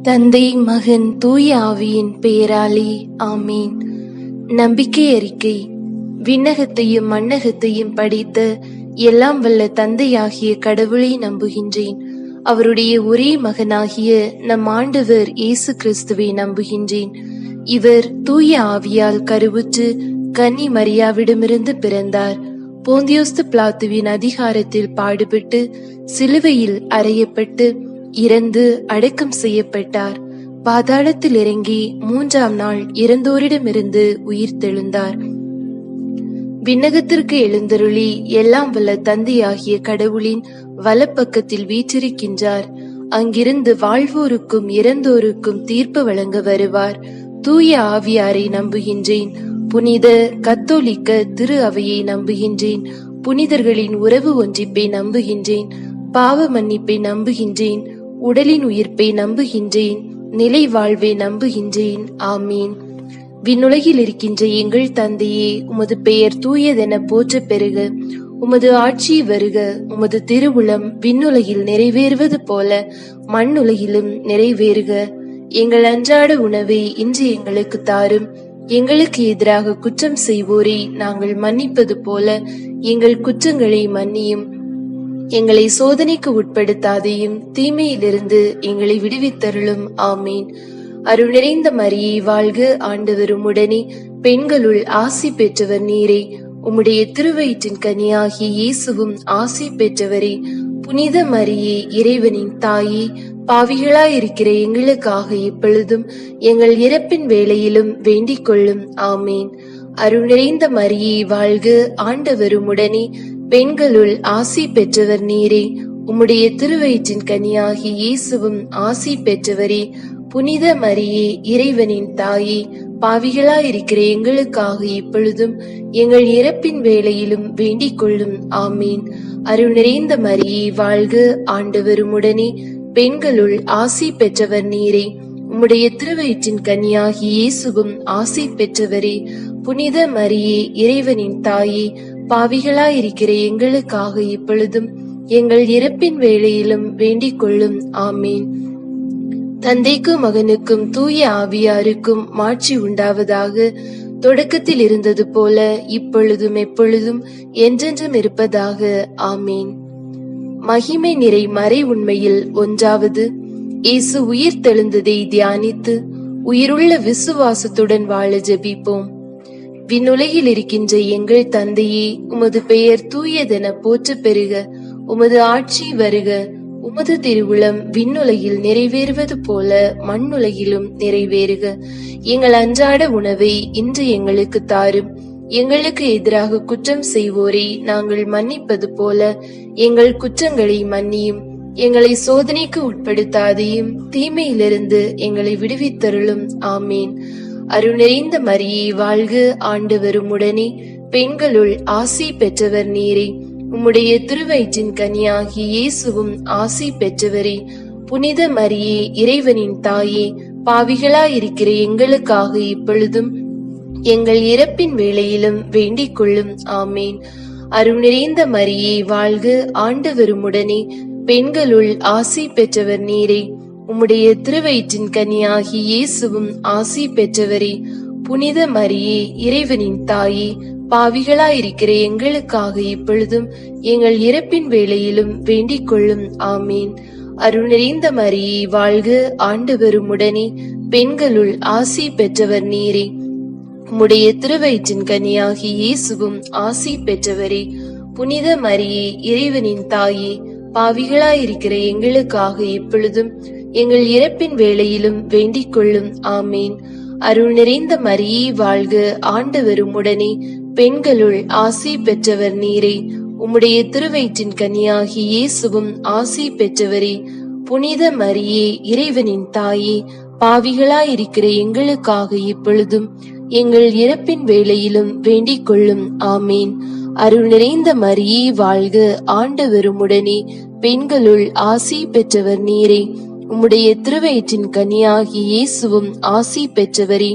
தந்தை, மகன், தூய ஆவியின் பெயராலே ஆமீன். நம்பிக்கை அறிக்கை. விண்ணகத்தையும் மண்ணகத்தையும் படைத்த எல்லாம் வல்ல தந்தையாகிய கடவுளை நம்புகின்றேன். அவருடைய ஒரே மகனாகிய நம் ஆண்டவர் இயேசு கிறிஸ்துவை நம்புகின்றேன். இவர் தூய ஆவியால் கருவுற்று கன்னி மரியாவிடமிருந்து பிறந்தார். போந்தியோஸ்து பிலாத்துவின் அதிகாரத்தில் பாடுபட்டு சிலுவையில் அறையப்பட்டு இறந்து அடக்கம் செய்யப்பட்டார். பாதாளத்தில் இறங்கி 3ஆம் நாள் இறந்தோரிடமிருந்து உயிர் தெழுந்தார். விண்ணகத்திற்கு எழுந்தருளி எல்லாம் வல்ல தந்தையாகிய கடவுளின் வலப்பக்கத்தில் வீற்றிருக்கின்றார். அங்கிருந்து வாழ்வோருக்கும் இறந்தோருக்கும் தீர்ப்பு வழங்க வருவார். தூய ஆவியாரை நம்புகின்றேன். புனித கத்தோலிக்க திரு அவையை நம்புகின்றேன். புனிதர்களின் உறவு ஒன்றிப்பை நம்புகின்றேன். பாவ மன்னிப்பை நம்புகின்றேன். உடலின் உயிர்ப்பை நம்புகின்றேன். நிலை வாழ்வை நம்புகின்றேன். ஆமீன். விண்ணுலகில் இருக்கின்ற எங்கள் தந்தையே, உமது பெயர் தூயதென போற்ற பெறுக. உமது ஆட்சி வருக. உமது திருவுளம் விண்ணுலகில் நிறைவேறுவது போல மண்ணுலகிலும் நிறைவேறுக. எங்கள் அன்றாட உணவை இன்று எங்களுக்கு தாரும். எங்களுக்கு எதிராக குற்றம் செய்வோரை நாங்கள் மன்னிப்பது போல எங்கள் குற்றங்களை மன்னியும். எங்களை சோதனைக்கு உட்படுத்தாதையும் தீமையிலிருந்து எங்களை விடுவித்தருளும். ஆமீன். அருள் நிறைந்த மரியே வாழ்க, ஆண்டவர் உம்முடனே, பெண்களுள் ஆசி பெற்றவர் நீரே. உம்முடைய திருவயிற்றின் கனியாகிய இயேசுவும் ஆசி பெற்றவரே. புனித மரியே, இறைவனின் தாயே, பாவிகளாயிருக்கிற எங்களுக்காக இப்பொழுதும் எங்கள் இறப்பின் வேளையிலும் வேண்டிக் கொள்ளும். ஆமீன். அருள் நிறைந்த மரியே வாழ்க, ஆண்டவர் உம்முடனே, பெண்களுள் ஆசி பெற்றவர் நீரே. உம்முடைய திருவயிற்றின் கனியாகிய இயேசுவும் ஆசி பெற்றவரே. புனித மரியே, இறைவனின் தாயே, பாவிகளாயிருக்கிற எங்களுக்காக இப்பொழுதும் எங்கள் இறப்பின் வேளையிலும் வேண்டிக் கொள்ளும். ஆமீன். அருள் நிறைந்த மரியே வாழ்க, ஆண்டவர் உம்முடனே, பெண்களுள் ஆசி பெற்றவர் நீரே. உம்முடைய திருவயிற்றின் கனியாகிய இயேசுவும் ஆசி பெற்றவரே. புனித மரியே, இறைவனின் தாயே, பாவிகளாயிருக்கிற எங்களுக்காக இப்பொழுதும் எங்கள் இறப்பின் வேளையிலும் வேண்டிக் கொள்ளும். ஆமீன். தந்தைக்கும் மகனுக்கும் தூய ஆவியாருக்கும் மாட்சி உண்டாவதாக. தொடக்கத்தில் இருந்தது போல இப்பொழுதும் எப்பொழுதும் என்றென்றும் இருப்பதாக. ஆமீன். மகிமை நிறை மறை உண்மையில் ஒன்றாவது, இயேசு உயிர் தெழுந்ததை தியானித்து உயிருள்ள விசுவாசத்துடன் வாழ ஜெபிப்போம். விண்ணுலகில் இருக்கின்ற எங்கள் தந்தையே, உமது பெயர் தூயதென போற்ற பெறுக. உமது ஆட்சி வருக. உமது திருவுளம் விண்ணுலகில் நிறைவேறுவது போல மண்ணுலகிலும் நிறைவேறுக. எங்கள் அன்றாட உணவை இன்று எங்களுக்கு தாரும். எங்களுக்கு எதிராக குற்றம் செய்வோரை நாங்கள் மன்னிப்பது போல எங்கள் குற்றங்களை மன்னியும். எங்களை சோதனைக்கு உட்படுத்தாதையும் தீமையிலிருந்து எங்களை விடுவித்தருளும். ஆமீன். அருள் நிறைந்த மரியே வாழ்க, ஆண்டவர் உம்முடனே, பெண்களுள் ஆசி பெற்றவர் நீரே. உம்முடைய திருவயிற்றின் கனியாகிய இயேசுவும் ஆசி பெற்றவரே. புனித மரியே, இறைவனின் தாயே, பாவிகளாயிருக்கிற எங்களுக்காக இப்பொழுதும் எங்கள் இறப்பின் வேளையிலும் வேண்டிக் கொள்ளும். ஆமீன். அருள் நிறைந்த மரியே வாழ்க, ஆண்டவர் உம்முடனே, பெண்களுள் ஆசி பெற்றவர் நீரே. உம்முடைய திருவயிற்றின் கனியாகிய இயேசுவும் ஆசி பெற்றவரே. புனித மரியே, இறைவனின் தாயே, பாவிகளாயிருக்கிற எங்களுக்காக இப்பொழுதும் எங்கள் இறப்பின் வேளையிலும் வேண்டிக் கொள்ளும். ஆமீன். அருள் நிறைந்த மரியே வாழ்க, ஆண்டவர் உம்முடனே, பெண்களுள் ஆசி பெற்றவர் நீரே. உம்முடைய திருவயிற்றின் கனியாகிய இயேசுவும் ஆசி பெற்றவரே. புனித மரியே, இறைவனின் தாயே, பாவிகளாயிருக்கிற எங்களுக்காக இப்பொழுதும் எங்கள் இறப்பின் வேளையிலும் வேண்டிக் கொள்ளும். ஆமீன். அருள் நிறைந்த மரியே வாழ்க, ஆண்டவர் உம்முடனே, பெண்களுள் ஆசி பெற்றவர் நீரே. உம்முடைய திருவயிற்றின் கனியாகிய இயேசுவும் ஆசி பெற்றவரே. புனித மரியே, இறைவனின் தாயே, பாவிகளாயிருக்கிற எங்களுக்காக இப்பொழுதும் எங்கள் இறப்பின் வேளையிலும் வேண்டிக் கொள்ளும். ஆமீன். அருள் நிறைந்த மரியே வாழ்க, ஆண்டவர் உம்முடனே, பெண்களுள் ஆசி பெற்றவர் நீரே. உம்முடைய திருவயிற்றின் கனியாகிய இயேசுவும் ஆசி பெற்றவரே.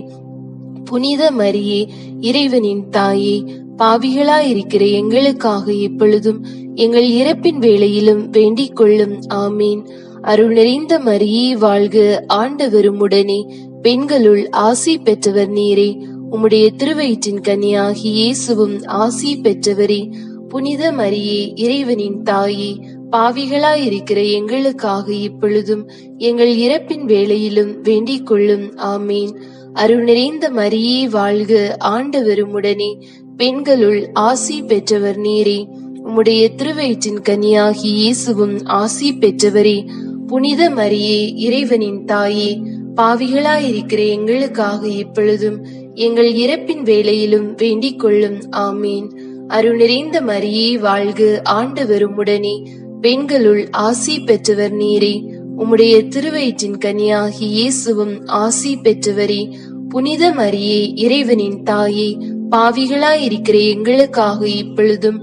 புனித மரியே, இறைவனின் தாயே, பாவிகளாயிருக்கிற எங்களுக்காக இப்பொழுதும் எங்கள் இறப்பின் வேளையிலும் வேண்டிக் கொள்ளும். ஆமீன். அருள் நிறைந்த மரியே வாழ்க, ஆண்டவர் உம்முடனே, பெண்களுள் ஆசி பெற்றவர் நீரே. உம்முடைய திருவயிற்றின் கனியாகி இயேசுவும் ஆசி பெற்றவரே. புனித மரியே, இறைவனின் தாயே, பாவிகளாயிருக்கிற எங்களுக்காக இப்பொழுதும் எங்கள் இறப்பின் வேளையிலும் வேண்டிக் கொள்ளும். ஆமீன். அருள் நிறைந்த மரியே வாழ்க, ஆண்டவர் உம்முடனே, பெண்களுள் ஆசி பெற்றவர் நீரே. உம்முடைய திருவயிற்றின் கனியாகி இயேசுவும் ஆசி பெற்றவரே. புனித மரியே, இறைவனின் தாயே, பாவிகளாயிருக்கிற எங்களுக்காக இப்பொழுதும் எங்கள் இறப்பின் வேளையிலும் வேண்டிக் கொள்ளும். ஆமீன். அருள் நிறைந்த மரியே வாழ்க, ஆண்டவர் உம்முடனே, பெண்களுள் ஆசி பெற்றவர் நீரே. உம்முடைய திருவயிற்றின் கனியாகி இயேசுவும் ஆசி பெற்றவரே. புனித மரியே, இறைவனின் தாயே, பாவிகளாயிருக்கிற எங்களுக்காக இப்பொழுதும்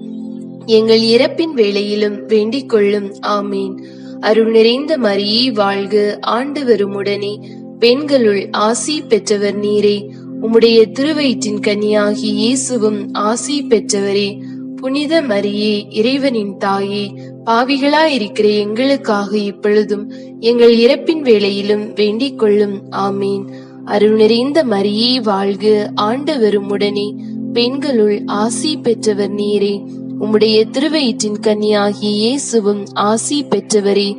எங்கள் இறப்பின் வேளையிலும் வேண்டிக் கொள்ளும். ஆமீன். அருள் நிறைந்த மரியே வாழ்க, ஆண்டவர் உம்முடனே, பெண்களுள் ஆசி பெற்றவர் நீரே. உம்முடைய திருவயிற்றின் கனியாகி இயேசுவும் ஆசி பெற்றவரே. புனித மரியே, இறைவனின் தாயே, பாவிகளாயிருக்கிற எங்களுக்காக இப்பொழுதும் எங்கள் இறப்பின் வேளையிலும் வேண்டிக் கொள்ளும். ஆமீன். அருள் நிறைந்த மரியே வாழ்க, ஆண்டவர் உம்முடனே, பெண்களுள் ஆசி பெற்றவர் நீரே. உம்முடைய திருவயிற்றின் கனியாகி இயேசுவும் ஆசி பெற்றவரே.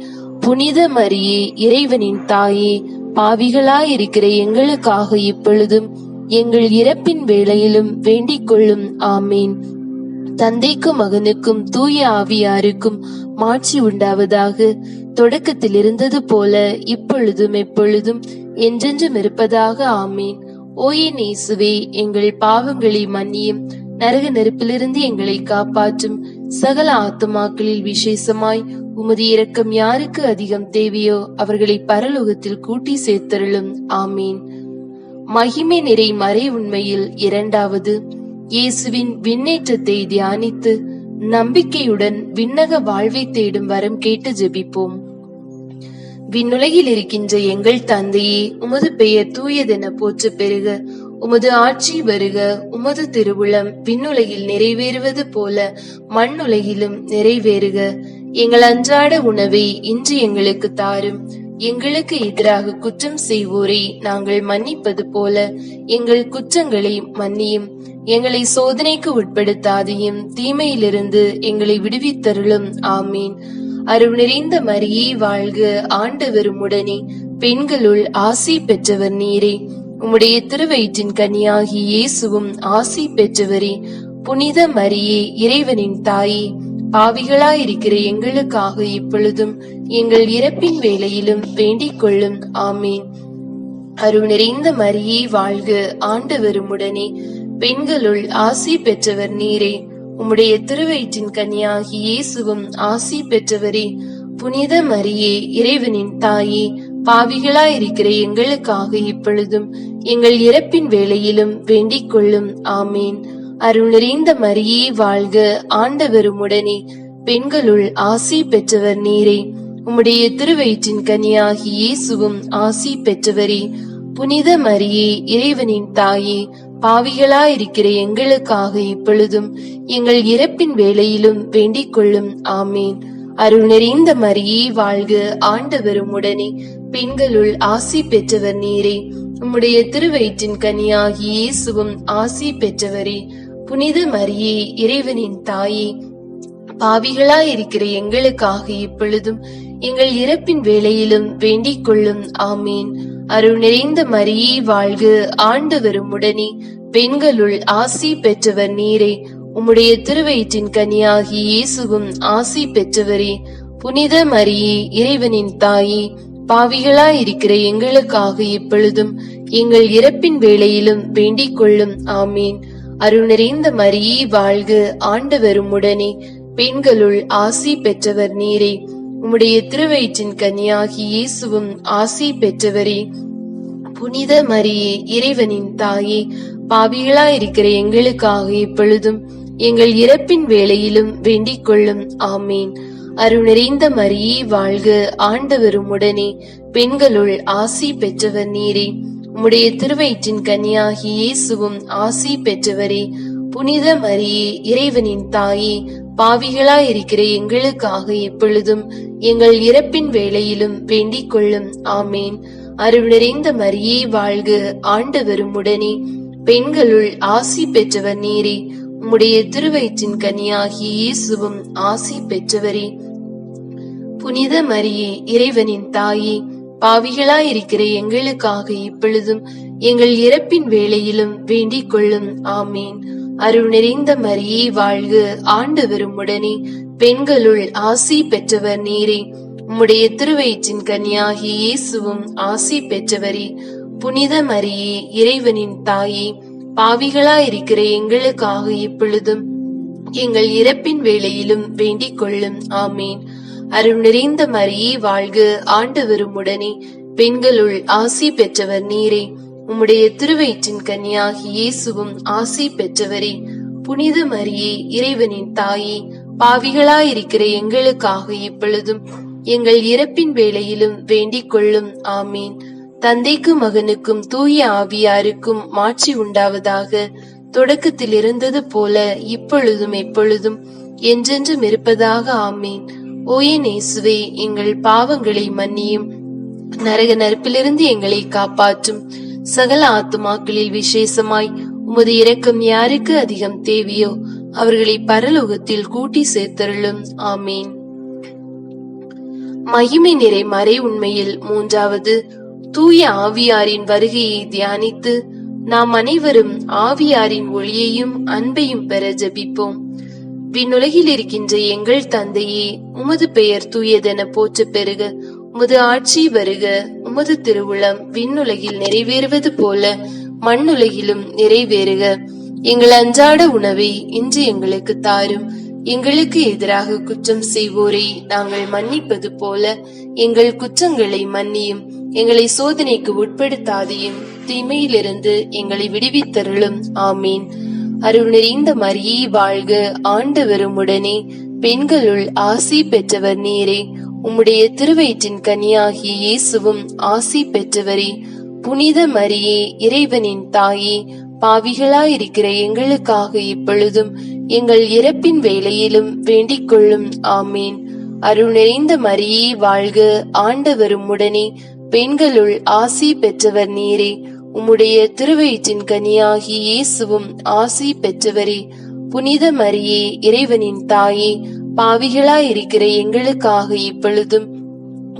புனித மரியே, இறைவனின் தாயே, பாவிகளாயிருக்கிற எங்களுக்காக இப்பொழுதும் எங்கள் இறப்பின் வேளையிலும் வேண்டிக் கொள்ளும். ஆமீன். தந்தைக்கும் மகனுக்கும் தூய ஆவியாருக்கும் மாட்சி உண்டாவதாக. தொடக்கத்தில் இருந்தது போல இப்பொழுதும் எப்பொழுதும் என்றென்றும் இருப்பதாக. ஆமீன். ஓயே இயேசுவே, எங்கள் பாவங்களை மன்னியும், நரக நெருப்பிலிருந்து எங்களை காப்பாற்றும். சகல ஆத்துமாக்களில் விசேஷமாய் உமது இரக்கம் யாருக்கு அதிகம் தேவையோ அவர்களை பரலோகத்தில் கூட்டி சேர்த்தருளும். ஆமீன். மகிமை நிறை மறை உண்மையில் இரண்டாவது, இயேசுவின் விண்ணேற்றத்தை தியானித்து நம்பிக்கையுடன் விண்ணக வாழ்வை தேடும் வரம் கேட்டு ஜெபிப்போம். விண்ணுலகில் இருக்கின்ற எங்கள் தந்தையே, உமது பெயர் தூயதென போற்ற பெறுக. உமது ஆட்சி வருக. உமது திருவுளம் விண்ணுலகில் நிறைவேறுவது போல மண்ணுலகிலும் நிறைவேறுக. எங்கள் அன்றாட உணவை இன்று எங்களுக்கு தாரும். எங்களுக்கு எதிராக குற்றம் செய்வோரை நாங்கள் மன்னிப்பது போல எங்கள் குற்றங்களை மன்னியும். எங்களை சோதனைக்கு உட்படுத்தாதையும், தீமையிலிருந்து எங்களை விடுவித்தருளும். ஆமீன். அருள் நிறைந்த மரியே வாழ்க, ஆண்டவர் உம்முடனே, பெண்களுள் ஆசி பெற்றவர் நீரே. உம்முடைய திருவயிற்றின் கனியாகி இயேசுவும் ஆசி பெற்றவரே. புனித மரியே, இறைவனின் தாயே, பாவிகளாயிருக்கிற எங்களுக்காக இப்பொழுதும் எங்கள் இறப்பின் வேளையிலும் வேண்டிக் கொள்ளும். ஆமீன். அருள் நிறைந்த மரியே வாழ்க, ஆண்டவர் உம்முடனே, பெண்களுள் ஆசி பெற்றவர் நீரே. உம்முடைய திருவயிற்றின் கனியாகி இயேசுவும் ஆசி பெற்றவரே. புனித மரியே, இறைவனின் தாயே, பாவிகளாயிருக்கிற எங்களுக்காக இப்பொழுதும் எங்கள் இறப்பின் வேளையிலும் வேண்டிக் கொள்ளும். ஆமீன். அருள் நிறைந்த மரியே வாழ்க, ஆண்டவர் உம்முடனே, பெண்களுள் ஆசி பெற்றவர் நீரே. உம்முடைய திருவயிற்றின் கனியாகி இயேசுவும் ஆசி பெற்றவரே. புனித மரியே, இறைவனின் தாயே, பாவிகளாயிருக்கிற எங்களுக்காக இப்பொழுதும் எங்கள் இறப்பின் வேளையிலும் வேண்டிக் கொள்ளும். ஆமீன். அருள் நிறைந்த மரியே வாழ்க, ஆண்டவர் உம்முடனே, பெண்களுள் ஆசி பெற்றவர் நீரே. உம்முடைய திருவயிற்றின் கனியாகி இயேசுவும் ஆசி பெற்றவரே. புனித மரியே, இறைவனின் தாயே, பாவிகளாயிருக்கிற எங்களுக்காக இப்பொழுதும் எங்கள் இறப்பின் வேளையிலும் வேண்டிக் கொள்ளும். ஆமீன். அருள் நிறைந்த மரியே வாழ்க, ஆண்டவர் உம்முடனே, பெண்களுள் ஆசி பெற்றவர் நீரே. உம்முடைய திருவயிற்றின் கனியாகி இயேசுவும் ஆசி பெற்றவரே. புனித மரியே, இறைவனின் தாயே, பாவிகளாயிருக்கிற எங்களுக்காக இப்பொழுதும் எங்கள் இறப்பின் வேளையிலும் வேண்டிக் கொள்ளும். ஆமீன். அருள் நிறைந்த மரியே வாழ்க, ஆண்டவர் உம்முடனே, பெண்களுள் ஆசி பெற்றவர் நீரே. உம்முடைய திருவயிற்றின் கனியாகி இயேசுவும் ஆசி பெற்றவரே. புனித மரியே, இறைவனின் தாயே, பாவிகளாயிருக்கிற எங்களுக்காக இப்பொழுதும் எங்கள் இறப்பின் வேளையிலும் வேண்டிக் கொள்ளும். ஆமீன். அருள் நிறைந்த மரியே வாழ்க, ஆண்டவர் உம்முடனே, பெண்களுள் ஆசி பெற்றவர் நீரே. உம்முடைய திருவயிற்றின் கனியாகி இயேசுவும் ஆசி பெற்றவரே. புனித மரியே, இறைவனின் தாயே, பாவிகளாயிருக்கிற எங்களுக்காக இப்பொழுதும் எங்கள் இறப்பின் வேளையிலும் வேண்டிக் கொள்ளும். ஆமேன். அருள் நிறைந்த மரியே வாழ்க, ஆண்டவர் உம்முடனே, பெண்களுள் ஆசி பெற்றவர் நீரே. உம்முடைய திருவயிற்றின் கனியாகிய இயேசுவும் ஆசி பெற்றவரே. புனித மரியே, இறைவனின் தாயே, பாவிகளாயிருக்கிற எங்களுக்காக இப்பொழுதும் எங்கள் இறப்பின் வேளையிலும் வேண்டிக் கொள்ளும். ஆமேன். அருள் நிறைந்த மரியே வாழ்க, ஆண்டவர் உம்முடனே, பெண்களுள் ஆசி பெற்றவர் நீரே. உம்முடைய திருவயிற்றின் கனியாகிய இயேசுவும் ஆசி பெற்றவரே. புனித மரியே, இறைவனின் தாயே, பாவிகளாயிருக்கிற எங்களுக்காக இப்பொழுதும் எங்கள் இறப்பின் வேளையிலும் வேண்டிக் கொள்ளும். ஆமேன். அருள் நிறைந்த மரியே வாழ்க, ஆண்டவர் உம்முடனே, பெண்களுள் ஆசி பெற்றவர் நீரே. உம்முடைய திருவயிற்றின் கனியாகிய இயேசுவும் ஆசி பெற்றவரே. புனித மரியே, இறைவனின் தாயே, பாவிகளாயிருக்கிற எங்களுக்காக இப்பொழுதும் எங்கள் இறப்பின் வேளையிலும் வேண்டிக் கொள்ளும். ஆமீன். தந்தைக்கும் மகனுக்கும் தூய ஆவியாருக்கும் மாட்சி உண்டாவதாக. தொடக்கத்தில் இருந்தது போல இப்பொழுதும் எப்பொழுதும் என்றென்றும் இருப்பதாக. ஆமீன். ஓ என் இயேசுவே, எங்கள் பாவங்களை மன்னியும், நரக நெருப்பிலிருந்து எங்களை காப்பாற்றும். சகல ஆத்துமாக்களில் விசேஷமாய் உமது இரக்கம் யாருக்கு அதிகம் தேவையோ அவர்களை பரலோகத்தில் கூட்டி சேர்த்தருளும். ஆமீன். மகிமை நிறை மறை உண்மையில் மூன்றாவது, தூய ஆவியாரின் வருகையை தியானித்து நாம் அனைவரும் ஆவியாரின் ஒளியையும் அன்பையும் பெற ஜெபிப்போம். விண்ணுலகில் இருக்கின்ற எங்கள் தந்தையே, உமது பெயர் தூயதென போற்ற பெறுக. உமது ஆட்சி வருக. உமது திருவுளம் விண்ணுலகில் நிறைவேறுவது போல மண்ணுலகிலும் நிறைவேறுக. எங்கள் அன்றாட உணவை இன்று எங்களுக்கு தாரும். எங்களுக்கு எதிராக குற்றம் செய்வோரை நாங்கள் மன்னிப்பது போல எங்கள் குற்றங்களை மன்னியும். எங்களை சோதனைக்கு உட்படுத்தாதையும், தீமையிலிருந்து எங்களை விடுவித்தருளும். ஆமீன். அருள் நிறைந்த மரியே வாழ்க, ஆண்டவர் உம்முடனே, பெண்களுள் ஆசி பெற்றவர் நீரே. உம்முடைய திருவயிற்றின் கனியாகிய இயேசுவும் ஆசி பெற்றவரே. புனித மரியே, இறைவனின் தாயே, பாவிகளாயிருக்கிற எங்களுக்காக இப்பொழுதும் எங்கள் இறப்பின் வேளையிலும் வேண்டிக் கொள்ளும். ஆமீன். அருள் நிறைந்த மரியே வாழ்க, ஆண்டவர் உம்முடனே, பெண்களுள் ஆசி பெற்றவர் நீரே. உம்முடைய திருவயிற்றின் கனியாகிய இயேசுவும் ஆசி பெற்றவரே. புனித மரியே, இறைவனின் தாயே, பாவிகளாயிருக்கிற எங்களுக்காக இப்பொழுதும்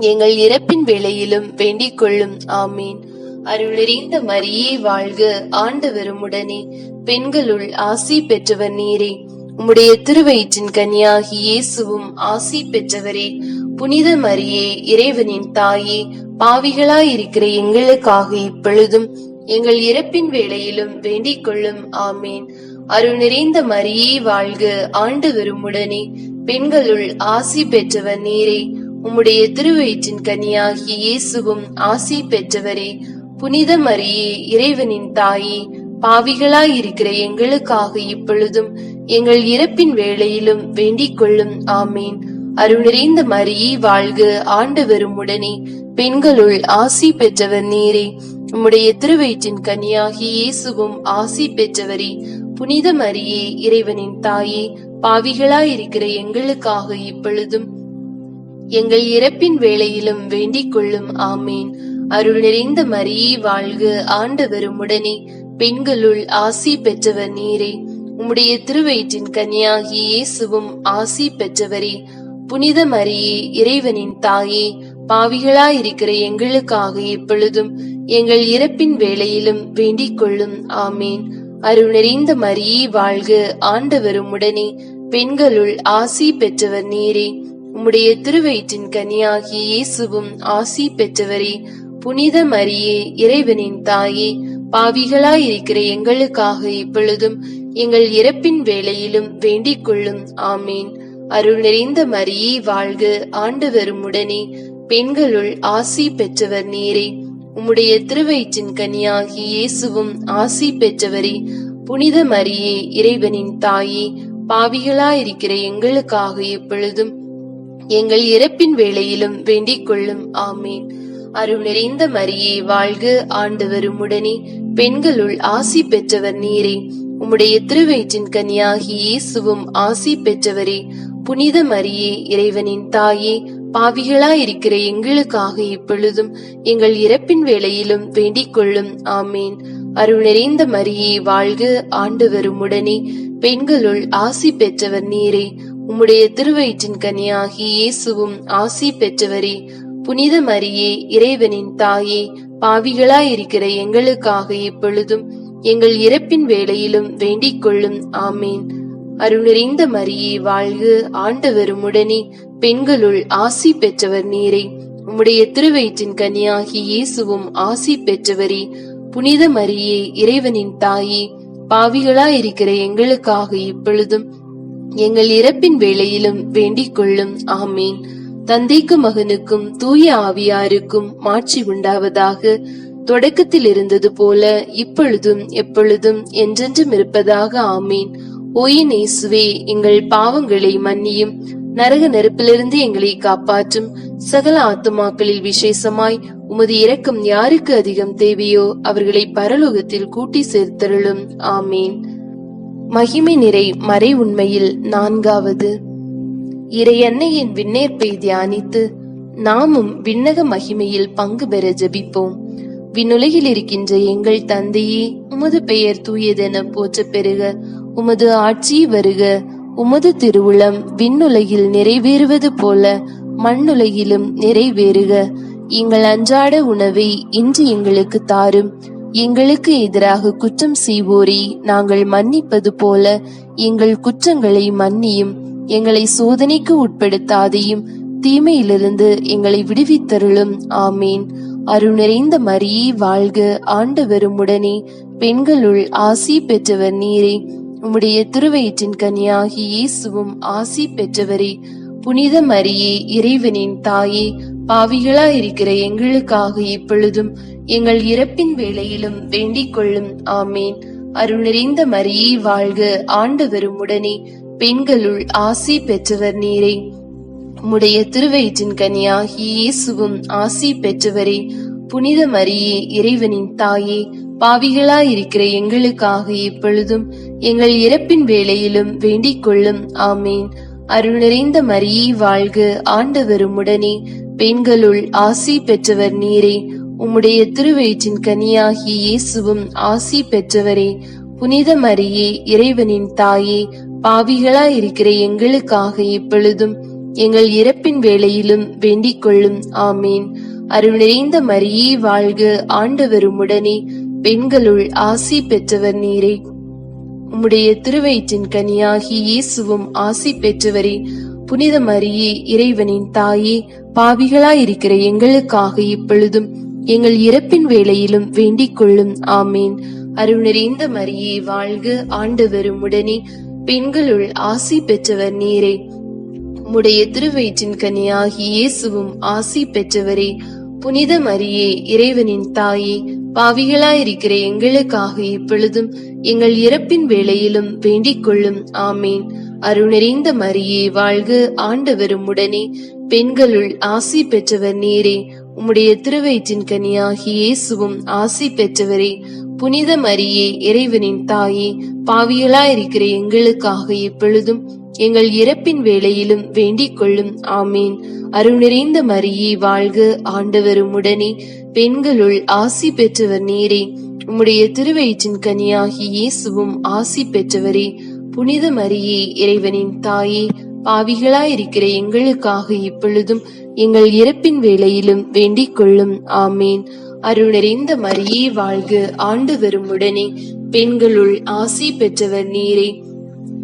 எங்கள் இறப்பின் வேளையிலும் வேண்டிக் கொள்ளும். ஆமீன். அருள் நிறைந்த மரியே வாழ்க, ஆண்டவர் உம்முடனே, பெண்களுள் ஆசி பெற்றவர் நீரே. உம்முடைய திருவயிற்றின் கனியாகிய இயேசுவும் ஆசி பெற்றவரே. புனித மரியே, இறைவனின் தாயே, பாவிகளாயிருக்கிற எங்களுக்காக இப்பொழுதும் எங்கள் இறப்பின் வேளையிலும் வேண்டிக் கொள்ளும். ஆமீன். அருள் நிறைந்த மரியே வாழ்க, ஆண்டவர் உம்முடனே, பெண்களுள் ஆசி பெற்றவர் நீரே. உம்முடைய திருவயிற்றின் கனியாகிய இயேசுவும் ஆசி பெற்றவரே. புனித மரியே, இறைவனின் தாயே, பாவிகளாயிருக்கிற எங்களுக்காக இப்பொழுதும் எங்கள் இறப்பின் வேளையிலும் வேண்டிக் கொள்ளும். ஆமீன். அருள் நிறைந்த மரியே வாழ்க, ஆண்டவர் உம்முடனே, பெண்களுள் ஆசி பெற்றவர் நீரே. உம்முடைய திருவயிற்றின் கனியாகிய இயேசுவும் ஆசி பெற்றவரே. புனித மரியே, இறைவனின் தாயே, பாவிகளாயிருக்கிற எங்களுக்காக இப்பொழுதும் எங்கள் இறப்பின் வேளையிலும் வேண்டிக் கொள்ளும். ஆமீன். அருள் நிறைந்த மரியே வாழ்க, ஆண்டவர் உம்முடனே, பெண்களுள் ஆசி பெற்றவர் நீரே. உம்முடைய திருவயிற்றின் கனியாகிய இயேசுவும் ஆசி பெற்றவரே. புனித மரியே, இறைவனின் தாயே, பாவிகளாயிருக்கிற எங்களுக்காக இப்பொழுதும் எங்கள் இறப்பின் வேளையிலும் வேண்டிக் கொள்ளும். ஆமீன். அருள் நிறைந்த மரியே வாழ்க, ஆண்டவர் உம்முடனே, பெண்களுள் ஆசி பெற்றவர் நீரே. உம்முடைய திருவயிற்றின் கனியாகிய இயேசுவும் ஆசி பெற்றவரே. புனித மரியே, இறைவனின் தாயே, பாவிகளாயிருக்கிற எங்களுக்காக இப்பொழுதும் எங்கள் இறப்பின் வேளையிலும் வேண்டிக் கொள்ளும். ஆமீன். அருள் நிறைந்த மரியே வாழ்க, ஆண்டவர் உம்முடனே, பெண்களுள் ஆசி பெற்றவர் நீரே. உம்முடைய திருவயிற்றின் கனியாகிய இயேசுவும் ஆசி பெற்றவரே. புனித மரியே, இறைவனின் தாயே, பாவிகளாயிருக்கிற எங்களுக்காக இப்பொழுதும் எங்கள் இறப்பின் வேளையிலும் வேண்டிக் கொள்ளும். ஆமீன். அருள் நிறைந்த மரியே வாழ்க, ஆண்டவர் உம்முடனே, பெண்களுள் ஆசி பெற்றவர் நீரே. உம்முடைய திருவயிற்றின் கனியாகிய இயேசுவும் ஆசி பெற்றவரே. புனித மரியே, இறைவனின் தாயே, பாவிகளாயிருக்கிற எங்களுக்காக இப்பொழுதும் எங்கள் இறப்பின் வேளையிலும் வேண்டிக் கொள்ளும். ஆமேன். அருள் நிறைந்த மரியே வாழ்க, ஆண்டவர் உம்முடனே, பெண்களுள் ஆசி பெற்றவர் நீரே. உம்முடைய திருவயிற்றின் கனியாகிய இயேசுவும் ஆசி பெற்றவரே. புனித மரியே, இறைவனின் தாயே, பாவிகளாயிருக்கிற எங்களுக்காக இப்பொழுதும் எங்கள் இறப்பின் வேளையிலும் வேண்டிக் கொள்ளும். ஆமேன். அருள் நிறைந்த மரியே வாழ்க, ஆண்டவர் உம்முடனே, பெண்களுள் ஆசி பெற்றவர் நீரே. உம்முடைய திருவயிற்றின் கனியாகிய இயேசுவும் ஆசி பெற்றவரே. புனித மரியே, இறைவனின் தாயே, பாவிகளாயிருக்கிற எங்களுக்காக இப்பொழுதும் எங்கள் இறப்பின் வேளையிலும் வேண்டிக் கொள்ளும். ஆமேன். தந்தைக்கும் மகனுக்கும் தூய ஆவியாருக்கும் மாட்சி உண்டாவதாக. தொடக்கத்தில் இருந்தது போல இப்பொழுதும் எப்பொழுதும் என்றென்றும் இருப்பதாக. ஆமீன். ஓயின் இயேசுவே, எங்கள் பாவங்களை மன்னியும், நரக நெருப்பிலிருந்து எங்களை காப்பாற்றும். சகல ஆத்துமாக்களில் விசேஷமாய் உமது இரக்கம் யாருக்கு அதிகம் தேவையோ அவர்களை பரலோகத்தில் கூட்டி சேர்த்தருளும். ஆமீன். மகிமை நிறை மறை உண்மையில் நான்காவது. இறை அன்னையின் விண்ணேற்பை தியானித்து நாமும் விண்ணக மகிமையில் பங்கு பெற ஜெபிப்போம். விண்ணுலகில் இருக்கின்ற எங்கள் தந்தையே, உமது பெயர் தூயதென போற்ற பெறுக. உமது ஆட்சி வருக. உமது திருவுளம் விண்ணுலகில் நிறைவேறுவது போல மண்ணுலகிலும் நிறைவேறுக. எங்கள் அன்றாட உணவை இன்று எங்களுக்கு தாரும். எங்களுக்கு எதிராக குற்றம் செய்வோரை நாங்கள் மன்னிப்பது போல எங்கள் குற்றங்களை மன்னியும். எங்களை சோதனைக்கு உட்படுத்தாதையும், தீமையிலிருந்து எங்களை விடுவித்தருளும். ஆமேன். அருள் நிறைந்த மரியே வாழ்க, ஆண்டவர் உம்முடனே, பெண்களுள் ஆசி பெற்றவர் நீரே. உம்முடைய திருவயிற்றின் கனியாகிய இயேசுவும் ஆசி பெற்றவரே. புனித மரியே, இறைவனின் தாயே, பாவிகளாயிருக்கிற எங்களுக்காக இப்பொழுதும் எங்கள் இறப்பின் வேளையிலும் வேண்டிக் கொள்ளும். ஆமேன். அருள் நிறைந்த மரியே வாழ்க, ஆண்டவர் உம்முடனே, பெண்களுள் ஆசி பெற்றவர் நீரே. உம்முடைய திருவயிற்றின் கனியாகிய இயேசுவும் ஆசி பெற்றவரே. புனித மரியே, இறைவனின் தாயே, பாவிகளாயிருக்கிற எங்களுக்காக இப்பொழுதும் எங்கள் இறப்பின் வேளையிலும் வேண்டிக் கொள்ளும். ஆமேன். அருள் நிறைந்த மரியே வாழ்க, ஆண்டவர் உம்முடனே, பெண்களுள் ஆசி பெற்றவர் நீரே. உம்முடைய திருவயிற்றின் கனியாகிய இயேசுவும் ஆசி பெற்றவரே. புனித மரியே, இறைவனின் தாயே, பாவிகளாயிருக்கிற எங்களுக்காக இப்பொழுதும் எங்கள் இறப்பின் வேளையிலும் வேண்டிக் கொள்ளும். ஆமேன். அருள் நிறைந்த மரியே வாழ்க, ஆண்டவர் உம்முடனே, பெண்களுள் ஆசி பெற்றவர் நீரே. உம்முடைய திருவயிற்றின் கனியாகிய இயேசுவும் ஆசி பெற்றவரே. புனித மரியே, இறைவனின் தாயே, பாவிகளாயிருக்கிற எங்களுக்காக இப்பொழுதும் எங்கள் இறப்பின் வேளையிலும் வேண்டிக் கொள்ளும். ஆமேன். அருள் நிறைந்த மரியே வாழ்க, ஆண்டவர் உம்முடனே, பெண்களுள் ஆசி பெற்றவர் நீரே. உம்முடைய திருவயிற்றின் கனியாகிய இயேசுவும் ஆசி பெற்றவரே. புனித மரியே, இறைவனின் தாயே, பாவிகளாயிருக்கிற எங்களுக்காக இப்பொழுதும் எங்கள் இறப்பின் வேளையிலும் வேண்டிக் கொள்ளும். ஆமேன். அருள் நிறைந்த மரியே வாழ்க, ஆண்டவர் உம்முடனே, பெண்களுள் ஆசி பெற்றவர் நீரே. உம்முடைய திருவயிற்றின் கனியாகிய இயேசுவும் ஆசி பெற்றவரே. புனித மரியே, இறைவனின் தாயே, பாவிகளாயிருக்கிற எங்களுக்காக இப்பொழுதும் எங்கள் இறப்பின் வேளையிலும் வேண்டிக் கொள்ளும். ஆமேன். அருள் நிறைந்த மரியே வாழ்க, ஆண்டவர் உம்முடனே, பெண்களுள் ஆசி பெற்றவர் நீரே. உம்முடைய திருவயிற்றின் கனியாகிய இயேசுவும் ஆசி பெற்றவரே. புனித மரியே, இறைவனின் தாயே, பாவிகளாயிருக்கிற எங்களுக்காக இப்பொழுதும் எங்கள் இறப்பின் வேளையிலும் வேண்டிக் கொள்ளும். ஆமேன். அருள் நிறைந்த மரியே வாழ்க, ஆண்டவர் உம்முடனே, பெண்களுள் ஆசி பெற்றவர் நீரே.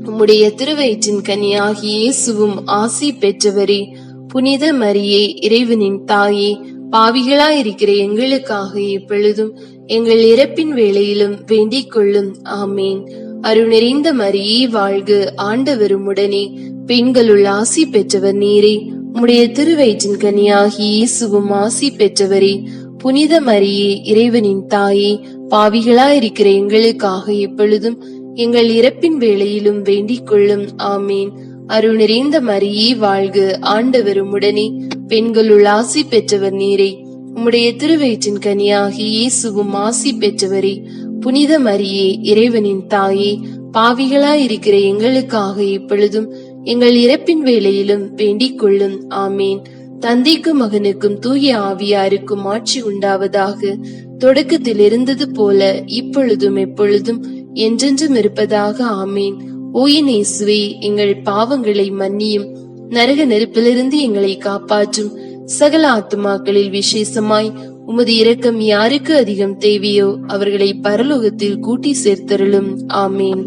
உம்முடைய திருவயிற்றின் கனியாகிய இயேசுவும் ஆசி பெற்றவரே. புனித மரியே, இறைவனின் தாயே, பாவிகளாயிருக்கிற எங்களுக்காக இப்பொழுதும் எங்கள் இறப்பின் வேளையிலும் வேண்டிக் கொள்ளும். ஆமேன். அருள் நிறைந்த மரியே வாழ்க, ஆண்டவர் உம்முடனே, பெண்களுள் ஆசி பெற்றவர் நீரே. உம்முடைய திருவயிற்றின் கனியாகிய இயேசுவும் ஆசி பெற்றவரே. புனித மரியே, இறைவனின் தாயே, பாவிகளாயிருக்கிற எங்களுக்காக இப்பொழுதும் எங்கள் இறப்பின் வேளையிலும் வேண்டிக் கொள்ளும். ஆமேன். அருள் நிறைந்த மரியே வாழ்க, ஆண்டவர் உம்முடனே, பெண்களுள் ஆசி பெற்றவர் நீரே. உம்முடைய திருவயிற்றின் கனியாகிய இயேசுவும் ஆசி பெற்றவரே. புனித மரியே இறைவனின் தாயே, பாவிகளாயிருக்கிற எங்களுக்காக இப்பொழுதும் எங்கள் இறப்பின் வேளையிலும் வேண்டிக் கொள்ளும். ஆமேன். தந்தைக்கும் மகனுக்கும் தூய ஆவியாருக்கும் ஆட்சி உண்டாவதாக. தொடக்கத்தில் இருந்தது போல இப்பொழுதும் எப்பொழுதும் என்றென்றும் இருப்பதாக. ஆமேன். ஓயின் இயேசுவே, எங்கள் பாவங்களை மன்னியும், நரக நெருப்பிலிருந்து எங்களை காப்பாற்றும். சகல ஆத்துமாக்களில் விசேஷமாய் உமது இரக்கம் யாருக்கு அதிகம் தேவையோ அவர்களை பரலோகத்தில் கூட்டி சேர்த்தருளும். ஆமேன்.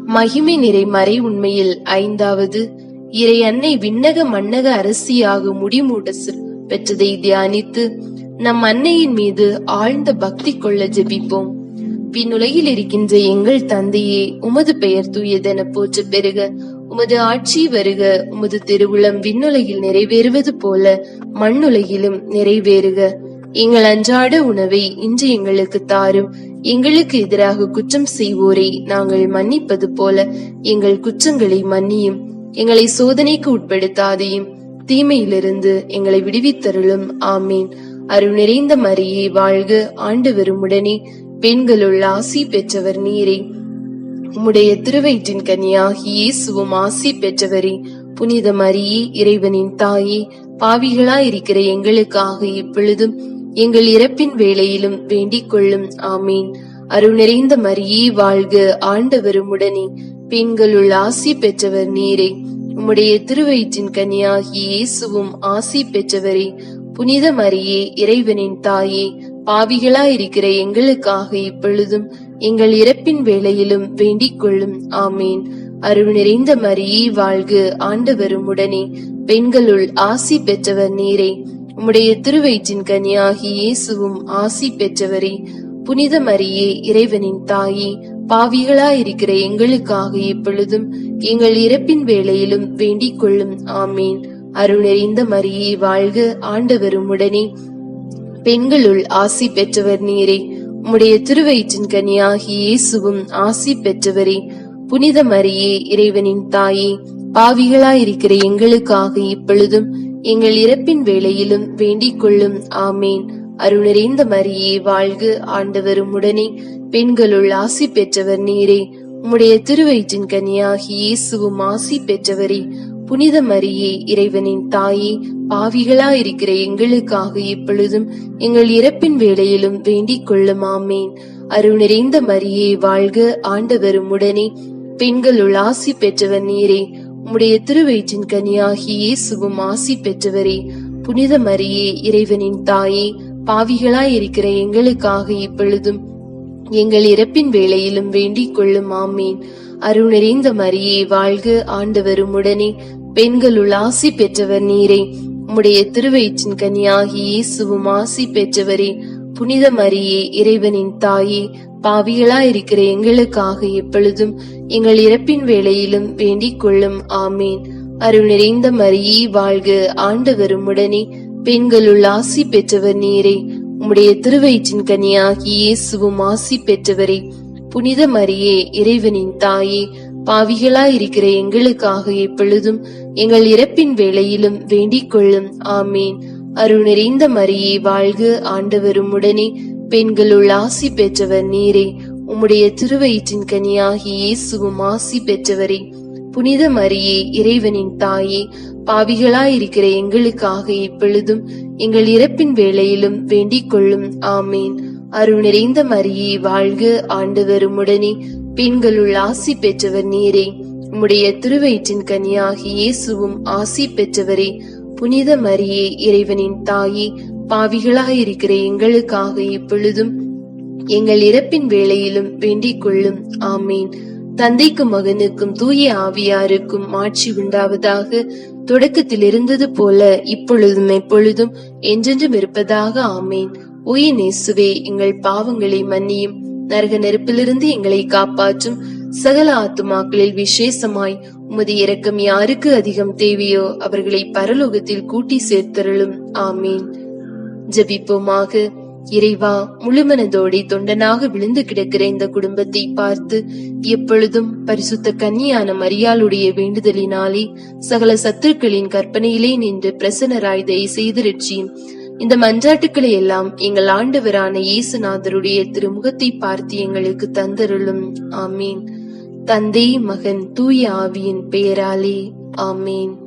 மகிமை நிறை மறை உண்மையில் ஐந்தாவது, இறை அன்னை விண்ணக மன்னக அரசியாக முடிமூட பெற்றதை தியானித்து நம் அன்னையின் மீது ஆழ்ந்த பக்தி கொள்ள ஜெபிப்போம். விண்ணுலகில் இருக்கின்ற எங்கள் தந்தையே, உமது பெயர் தூயதென போற்ற பெருக. உமது ஆட்சி வருக. உமது திருவுளம் விண்ணுலகில் நிறைவேறுவது போல மண்ணுலகிலும் நிறைவேறுக. எங்கள் அன்றாட உணவை இன்று எங்களுக்கு தாரும். எங்களுக்கு எதிராக குற்றம் செய்வோரை நாங்கள் மன்னிப்பது போல எங்கள் குற்றங்களை மன்னியும். எங்களை சோதனைக்கு உட்படுத்தாதையும், தீமையிலிருந்து எங்களை விடுவித்தருளும். ஆமீன். அருள் நிறைந்த மரியே வாழ்க. ஆண்டவர் உம்முடனே, பெண்களுள் ஆசி பெற்றவர் நீரே. உம்முடைய திருவயிற்றின் கனியாகிய இயேசுவும் ஆசி பெற்றவரே. புனித மரியே இறைவனின் தாயே, பாவிகளாயிருக்கிற எங்களுக்காக இப்பொழுதும் எங்கள் இறப்பின் வேளையிலும் வேண்டிக் கொள்ளும். ஆமீன். அருள் நிறைந்த மரியே வாழ்க. ஆண்டவர் உம்முடனே, பெண்களுள் ஆசி பெற்றவர் நீரே. உம்முடைய திருவயிற்றின் கனியாகிய இயேசுவும் ஆசி பெற்றவரே. புனித மரியே இறைவனின் தாயே, பாவிகளாயிருக்கிற எங்களுக்காக இப்பொழுதும் எங்கள் இறப்பின் வேளையிலும் வேண்டிக் கொள்ளும். ஆமீன். அருள் நிறைந்த மரியே வாழ்க. ஆண்டவர் உம்முடனே, பெண்களுள் ஆசி பெற்றவர் நீரே. உம்முடைய திருவயிற்றின் கனியாகிய இயேசுவும் ஆசி பெற்றவரே. புனித மரியே இறைவனின் தாயே, பாவிகளாயிருக்கிற எங்களுக்காக இப்பொழுதும் எங்கள் இறப்பின் வேளையிலும் வேண்டிக் கொள்ளும். ஆமீன். அருள் நிறைந்த மரியே வாழ்க. ஆண்டவர் உம்முடனே, பெண்களுள் ஆசி பெற்றவர் நீரே. உம்முடைய திருவயிற்றின் கனியாகிய இயேசுவும் ஆசி பெற்றவரே. புனித மரியே இறைவனின் தாயே, பாவிகளாயிருக்கிற எங்களுக்காக இப்பொழுதும் எங்கள் இறப்பின் வேளையிலும் வேண்டிக் கொள்ளும். ஆமேன். அருள் நிறைந்த மரியே வாழ்க. ஆண்டவர் உம்முடனே, பெண்களுள் ஆசி பெற்றவர் நீரே. உம்முடைய திருவயிற்றின் கனியாகிய இயேசுவும் ஆசி பெற்றவரே. புனித மரியே இறைவனின் தாயே, பாவிகளாயிருக்கிற எங்களுக்காக இப்பொழுதும் எங்கள் இறப்பின் வேளையிலும் வேண்டிக் கொள்ளும். ஆமேன். அருள் நிறைந்த மரியே வாழ்க. ஆண்டவர் உம்முடனே, பெண்களுள் ஆசி பெற்றவர் நீரே. உம்முடைய திருவயிற்றின் கனியாகிய இயேசுவும் ஆசி பெற்றவரே. புனித மரியே இறைவனின் தாயே, பாவிகளாயிருக்கிற எங்களுக்காக இப்பொழுதும் எங்கள் இறப்பின் வேளையிலும் வேண்டிக் கொள்ளும். ஆமீன். அருள் நிறைந்த மரியே வாழ்க. ஆண்டவர் உம்முடனே, பெண்களுள் ஆசி பெற்றவர் நீரே. உம்முடைய திருவயிற்றின் கனியாகிய இயேசுவும் ஆசி பெற்றவரே. புனித மரியே இறைவனின் தாயே, பாவிகளாயிருக்கிற எங்களுக்காக எப்பொழுதும் எங்கள் இறப்பின் வேளையிலும் வேண்டிக் கொள்ளும். ஆமீன். அருள் நிறைந்த மரியே வாழ்க. ஆண்டவர் உம்முடனே, பெண்களுள் ஆசி பெற்றவர் நீரே. உம்முடைய திருவயிற்றின் கனியாகிய இயேசுவும் ஆசி பெற்றவரே. புனித மரியே இறைவனின் தாயே, பாவிகளாயிருக்கிற எங்களுக்காக எப்பொழுதும் எங்கள் இறப்பின் வேளையிலும் வேண்டிக் கொள்ளும். ஆமீன். அருள் நிறைந்த மரியே வாழ்க. ஆண்டவர் உம்முடனே, பெண்களுள் ஆசி பெற்றவர் நீரே. உம்முடைய திருவயிற்றின் கனியாகிய இயேசுவும் ஆசி பெற்றவரே. புனித மரியே இறைவனின் தாயே, பாவிகளாயிருக்கிற எங்களுக்காக இப்பொழுதும் எங்கள் இறப்பின் வேளையிலும் வேண்டிக் கொள்ளும். ஆமீன். அருள் நிறைந்த மரியே வாழ்க. ஆண்டவர் உம்முடனே, பெண்களுள் ஆசி பெற்றவர் நீரே. உம்முடைய திருவயிற்றின் கனியாகிய இயேசுவும் ஆசி பெற்றவரே. புனித மரியே இறைவனின் தாயே, பாவிகளாயிருக்கிற எங்களுக்காக இப்பொழுதும் எங்கள் இறப்பின் வேளையிலும் வேண்டிக் கொள்ளும். ஆமீன். தந்தைக்கும் மகனுக்கும் தூய ஆவியாருக்கும் ஆட்சி உண்டாவதாக. தொடக்கத்தில் இருந்தது போல இப்பொழுதும் எப்பொழுதும் என்றென்றும் இருப்பதாக. ஆமீன். உயிர் இயேசுவே, எங்கள் பாவங்களை மன்னியும், நரக நெருப்பிலிருந்து எங்களை காப்பாற்றும். சகல ஆத்துமாக்களில் விசேஷமாய் உமது இரக்கம் யாருக்கு அதிகம் தேவையோ அவர்களை பரலோகத்தில் கூட்டி சேர்த்தருளும். ஆமீன். ஜெபிப்போமாக. இறைவா, முழுமனதோடி தொண்டனாக விழுந்து கிடக்கிற இந்த குடும்பத்தை பார்த்து எப்பொழுதும் பரிசுத்த கன்னியான மரியாளுடைய வேண்டுதலினாலே சகல சத்துருக்களின் கற்பனையிலே நின்று பிரசன்னராய் தயை செய்து ரட்சியும். இந்த மன்றாட்டுக்களை எல்லாம் எங்கள் ஆண்டவரான இயேசுநாதருடைய திருமுகத்தை பார்த்து எங்களுக்கு தந்தருளும். ஆமீன். தந்தை, மகன், தூய ஆவியின் பெயராலே. ஆமீன்.